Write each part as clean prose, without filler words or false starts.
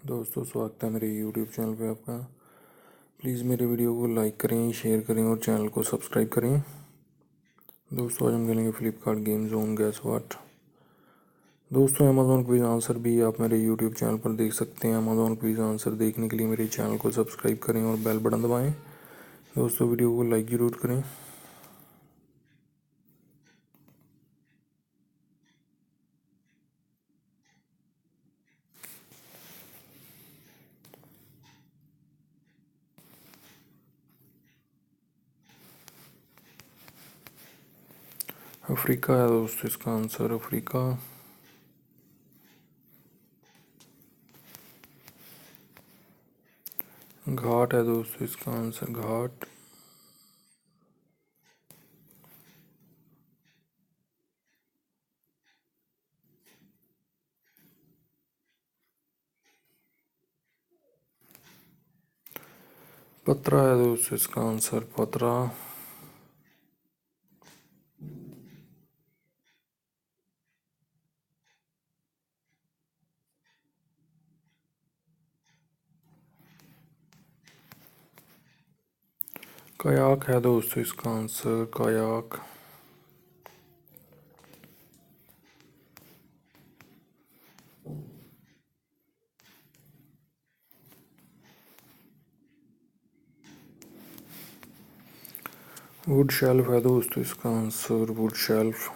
दोस्तों, स्वागत है मेरे यूट्यूब चैनल पे आपका। प्लीज़ मेरे वीडियो को लाइक करें, शेयर करें और चैनल को सब्सक्राइब करें। दोस्तों, आज हम खेलेंगे Flipkart game zone gas what. दोस्तों, अमेजोन क्विज आंसर भी आप मेरे यूट्यूब चैनल पर देख सकते हैं। अमेजोन क्विज आंसर देखने के लिए मेरे चैनल को सब्सक्राइब करें और बेल बटन दबाएँ। दोस्तों, वीडियो को लाइक ज़रूर करें। अफ्रीका है दोस्तों इसका आंसर, अफ्रीका। घाट है दोस्तों इसका आंसर, घाट। पतरा है दोस्तों इसका आंसर, पतरा। कयाक है दोस्तों इसका आंसर, कयाक। वुड शेल्फ है दोस्तों इसका answer, would shelf.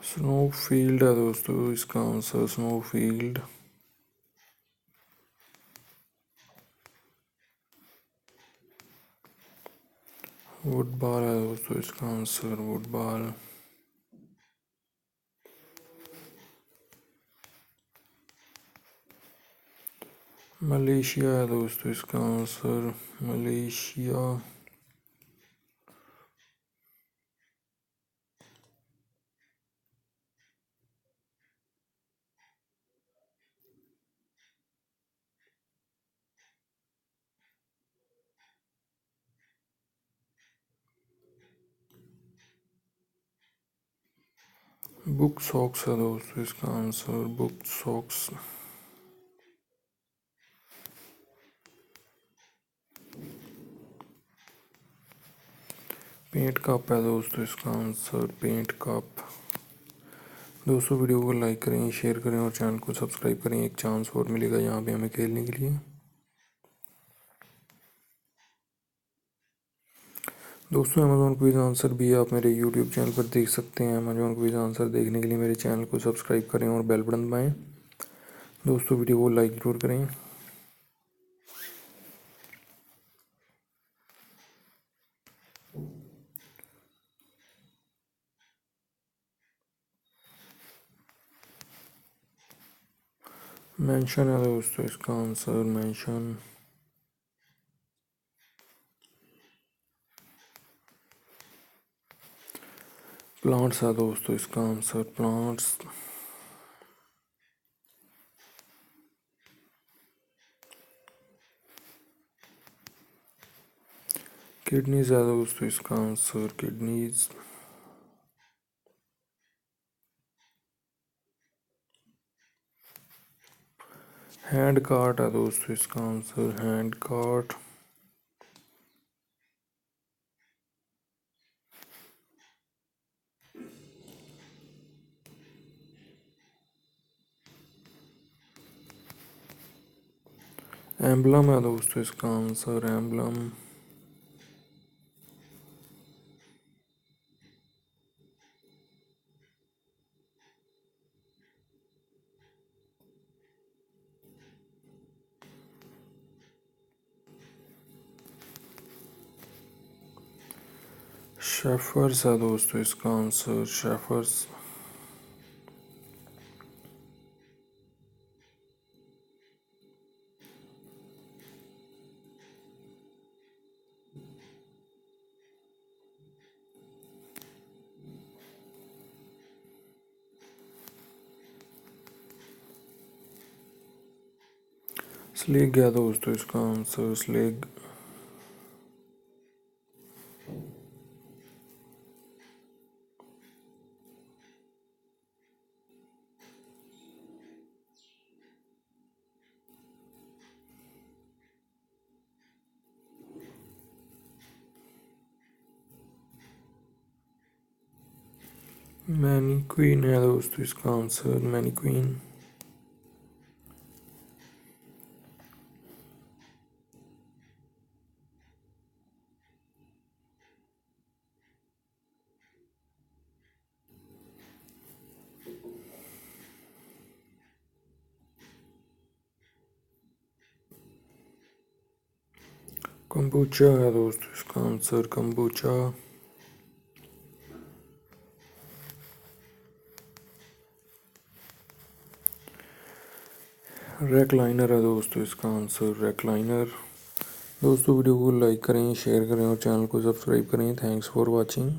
Snow field है दोस्तों इसका answer, snow field. Would ball है दोस्तों इसका आंसर, वुड बॉल। मलेशिया है दोस्तों इसका आंसर, मलेशिया। बुक सॉक्स है दोस्तों इसका answer, book socks. Paint cup है दोस्तों इसका आंसर, पेंट कप। दोस्तों, वीडियो को लाइक करें, शेयर करें और चैनल को सब्सक्राइब करें। एक चांस और मिलेगा यहाँ पे हमें खेलने के लिए। दोस्तों, अमेजोन क्विज आंसर भी आप मेरे यूट्यूब चैनल पर देख सकते हैं। अमेजोन क्विज आंसर देखने के लिए मेरे चैनल को सब्सक्राइब करें और बेल बटन दबाएं। दोस्तों, वीडियो को लाइक जरूर करें। मेंशन है दोस्तों इसका आंसर, मेंशन। प्लांट्स है दोस्तों इसका आंसर, प्लांट्स। किडनीज है दोस्तों इसका आंसर, किडनीज। हैंड कार्ट है दोस्तों इसका आंसर, हैंड कार्ट। एम्बलम है दोस्तों इसका आंसर, एम्बलम। शेफर्स है दोस्तों इसका आंसर, शेफर्स। स्लेग गया दोस्तों इसका आंसर, स्लेग। मैनीक्वीन है दोस्तों इसका आंसर, मैनीक्वीन। कंबूचा है दोस्तों इसका आंसर, कंबूचा। रेक्लाइनर है दोस्तों इसका आंसर, रेक्लाइनर। दोस्तों वीडियो को लाइक करें, शेयर करें और चैनल को सब्सक्राइब करें। Thanks for watching.